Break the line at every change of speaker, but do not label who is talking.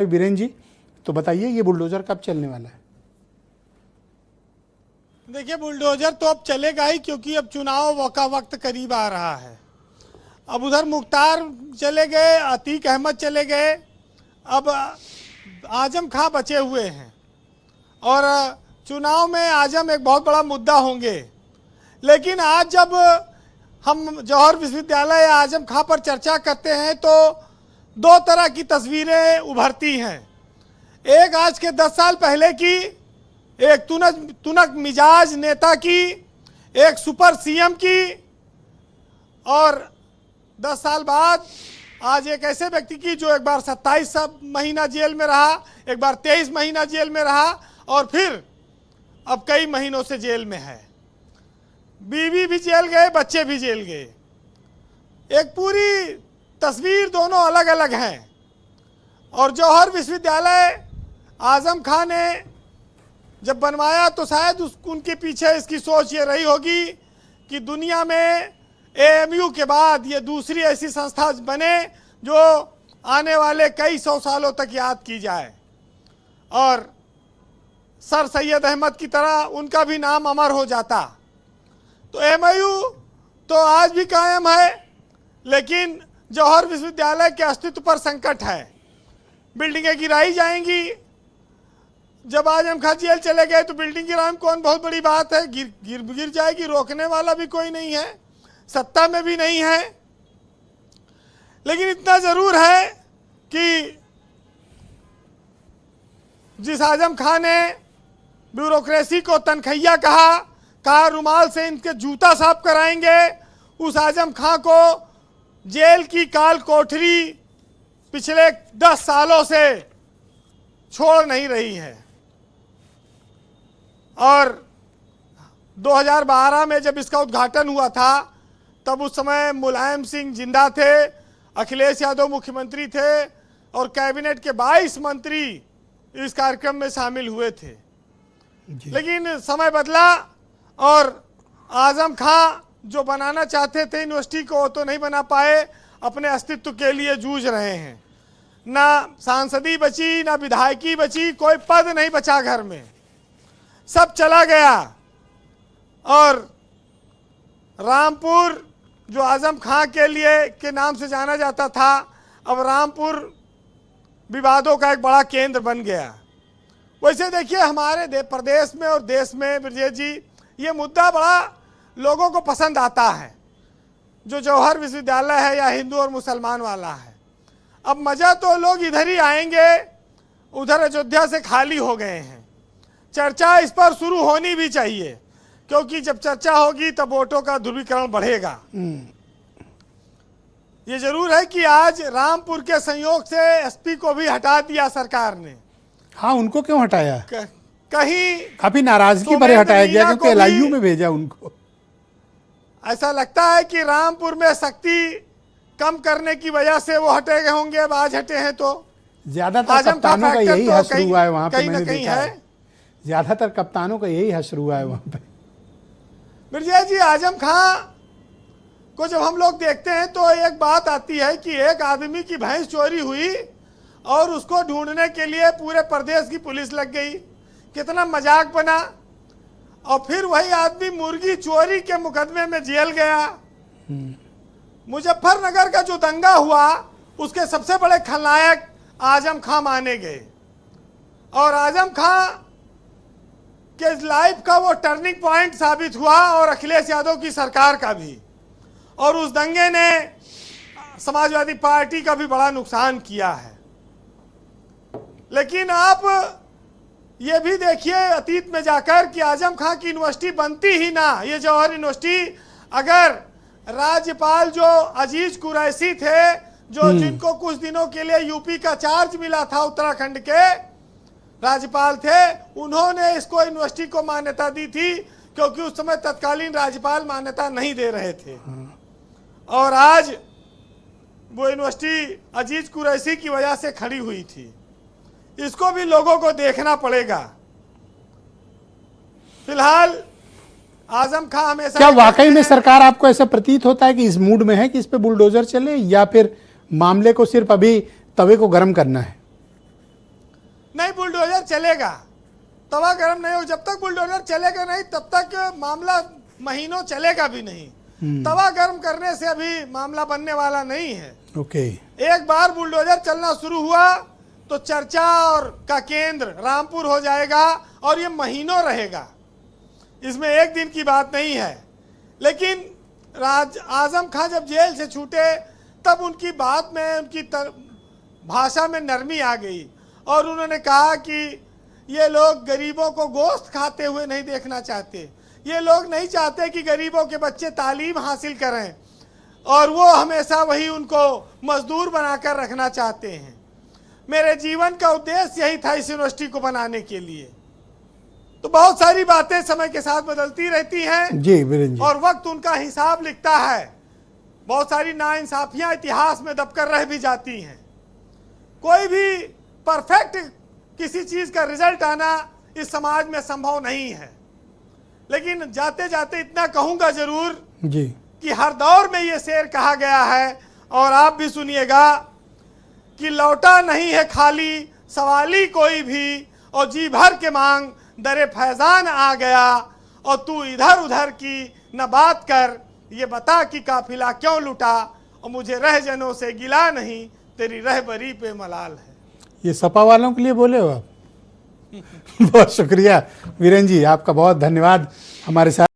बीरेन जी, तो बताइए ये बुलडोजर कब चलने वाला है?
देखिए, बुलडोजर तो अब चलेगा ही, क्योंकि अब चुनाव का वक्त करीब आ रहा है। अब उधर मुख्तार चले गए, अतीक अहमद चले गए, अब आजम खां बचे हुए हैं और चुनाव में आजम एक बहुत बड़ा मुद्दा होंगे। लेकिन आज जब हम जौहर विश्वविद्यालय या आजम खां पर चर्चा करते हैं तो दो तरह की तस्वीरें उभरती हैं। एक आज के 10 साल पहले की, एक तुनक मिजाज नेता की, एक सुपर सीएम की, और 10 साल बाद आज एक ऐसे व्यक्ति की जो एक बार 27 महीना जेल में रहा, एक बार 23 महीना जेल में रहा और फिर अब कई महीनों से जेल में है। बीवी भी जेल गए, बच्चे भी जेल गए। एक पूरी तस्वीर दोनों अलग अलग हैं। और जौहर विश्वविद्यालय आजम खां ने जब बनवाया तो शायद उनके पीछे इसकी सोच ये रही होगी कि दुनिया में एएमयू के बाद ये दूसरी ऐसी संस्था बने जो आने वाले कई 100 सालों तक याद की जाए, और सर सैयद अहमद की तरह उनका भी नाम अमर हो जाता। तो एएमयू तो आज भी कायम है, लेकिन जौहर विश्वविद्यालय के अस्तित्व पर संकट है। बिल्डिंगें गिराई जाएंगी। जब आजम खां जेल चले गए तो बिल्डिंग गिराने में कौन बहुत बड़ी बात है, गिर जाएगी, रोकने वाला भी कोई नहीं है, सत्ता में भी नहीं है। लेकिन इतना जरूर है कि जिस आजम खां ने ब्यूरोक्रेसी को तनखैया कहा रुमाल से इनके जूता साफ कराएंगे, उस आजम खां को जेल की काल कोठरी पिछले 10 सालों से छोड़ नहीं रही है। और 2012 में जब इसका उद्घाटन हुआ था तब उस समय मुलायम सिंह जिंदा थे, अखिलेश यादव मुख्यमंत्री थे और कैबिनेट के 22 मंत्री इस कार्यक्रम में शामिल हुए थे। लेकिन समय बदला और आजम खां जो बनाना चाहते थे यूनिवर्सिटी को, वो तो नहीं बना पाए, अपने अस्तित्व के लिए जूझ रहे हैं। ना सांसदी बची, ना विधायकी बची, कोई पद नहीं बचा घर में, सब चला गया। और रामपुर जो आजम खां के लिए के नाम से जाना जाता था, अब रामपुर विवादों का एक बड़ा केंद्र बन गया। वैसे देखिए, हमारे प्रदेश में और देश में ब्रजेश जी, ये मुद्दा बड़ा लोगों को पसंद आता है, जो जौहर विश्वविद्यालय है या हिंदू और मुसलमान वाला है। अब मजा तो लोग इधर ही आएंगे, उधर अयोध्या से खाली हो गए हैं। चर्चा इस पर शुरू होनी भी चाहिए, क्योंकि जब चर्चा होगी तब वोटों का ध्रुवीकरण बढ़ेगा। ये जरूर है कि आज रामपुर के संयोग से एसपी को भी हटा दिया सरकार ने।
हाँ, उनको क्यों हटाया?
कहीं
काफी नाराजगी भरे हटाया गया, क्योंकि एलआईयू में भेजा उनको।
ऐसा लगता है कि रामपुर में शक्ति कम करने की वजह से वो हटे गए होंगे। अब आज हटे हैं तो
ज्यादातर कप्तानों का यही हश्र हुआ है वहां पे, मैंने देखा है। ज्यादातर कप्तानों का यही हश्र हुआ है वहां पे।
मिर्जा जी, आजम खां को जब हम लोग देखते हैं तो एक बात आती है कि एक आदमी की भैंस चोरी हुई और उसको ढूंढने के लिए पूरे प्रदेश की पुलिस लग गई, कितना मजाक बना। और फिर वही आदमी मुर्गी चोरी के मुकदमे में जेल गया। मुजफ्फरनगर का जो दंगा हुआ उसके सबसे बड़े खलनायक आजम खां माने गए, और आजम खां के लाइफ का वो टर्निंग पॉइंट साबित हुआ, और अखिलेश यादव की सरकार का भी। और उस दंगे ने समाजवादी पार्टी का भी बड़ा नुकसान किया है। लेकिन आप ये भी देखिए अतीत में जाकर कि आजम खां की यूनिवर्सिटी बनती ही ना, ये जौहर यूनिवर्सिटी, अगर राज्यपाल जो अजीज कुरैशी थे, जो जिनको कुछ दिनों के लिए यूपी का चार्ज मिला था, उत्तराखंड के राज्यपाल थे, उन्होंने इसको यूनिवर्सिटी को मान्यता दी थी, क्योंकि उस समय तत्कालीन राज्यपाल मान्यता नहीं दे रहे थे। और आज वो यूनिवर्सिटी अजीज कुरैशी की वजह से खड़ी हुई थी। इसको भी लोगों को देखना पड़ेगा। फिलहाल आजम खां हमेशा,
क्या वाकई में सरकार आपको ऐसा प्रतीत होता है कि इस मूड में है कि इस पे बुलडोजर चले, या फिर मामले को सिर्फ अभी तवे को गर्म करना है?
नहीं बुलडोजर चलेगा, तवा गर्म नहीं हो। जब तक बुलडोजर चलेगा नहीं तब तक मामला महीनों चलेगा भी नहीं। तवा गर्म करने से अभी मामला बनने वाला नहीं है।
ओके।
एक बार बुलडोजर चलना शुरू हुआ तो चर्चा और का केंद्र रामपुर हो जाएगा और ये महीनों रहेगा। इसमें एक दिन की बात नहीं है। लेकिन आजम खां जब जेल से छूटे तब उनकी बात में, उनकी भाषा में नरमी आ गई और उन्होंने कहा कि ये लोग गरीबों को गोश्त खाते हुए नहीं देखना चाहते। ये लोग नहीं चाहते कि गरीबों के बच्चे तालीम हासिल करें और वो हमेशा वही उनको मजदूर बनाकर रखना चाहते हैं। मेरे जीवन का उद्देश्य यही था इस यूनिवर्सिटी को बनाने के लिए। तो बहुत सारी बातें समय के साथ बदलती रहती हैं
जी वीरेंद्र जी,
और वक्त उनका हिसाब लिखता है। बहुत सारी नाइंसाफियां इतिहास में दबकर रह भी जाती हैं। कोई भी परफेक्ट किसी चीज का रिजल्ट आना इस समाज में संभव नहीं है। लेकिन जाते जाते इतना कहूंगा जरूर
जी
कि हर दौर में ये शेर कहा गया है और आप भी सुनिएगा कि लौटा नहीं है खाली सवाली कोई भी, और जी भर के मांग दरे फैजान आ गया, और तू इधर उधर की न बात कर, ये बता कि काफिला क्यों लुटा, और मुझे रहजनों से गिला नहीं, तेरी रहबरी पे मलाल है।
ये सपा वालों के लिए बोले हो आप? बहुत शुक्रिया वीरेंद्र जी, आपका बहुत धन्यवाद हमारे साथ।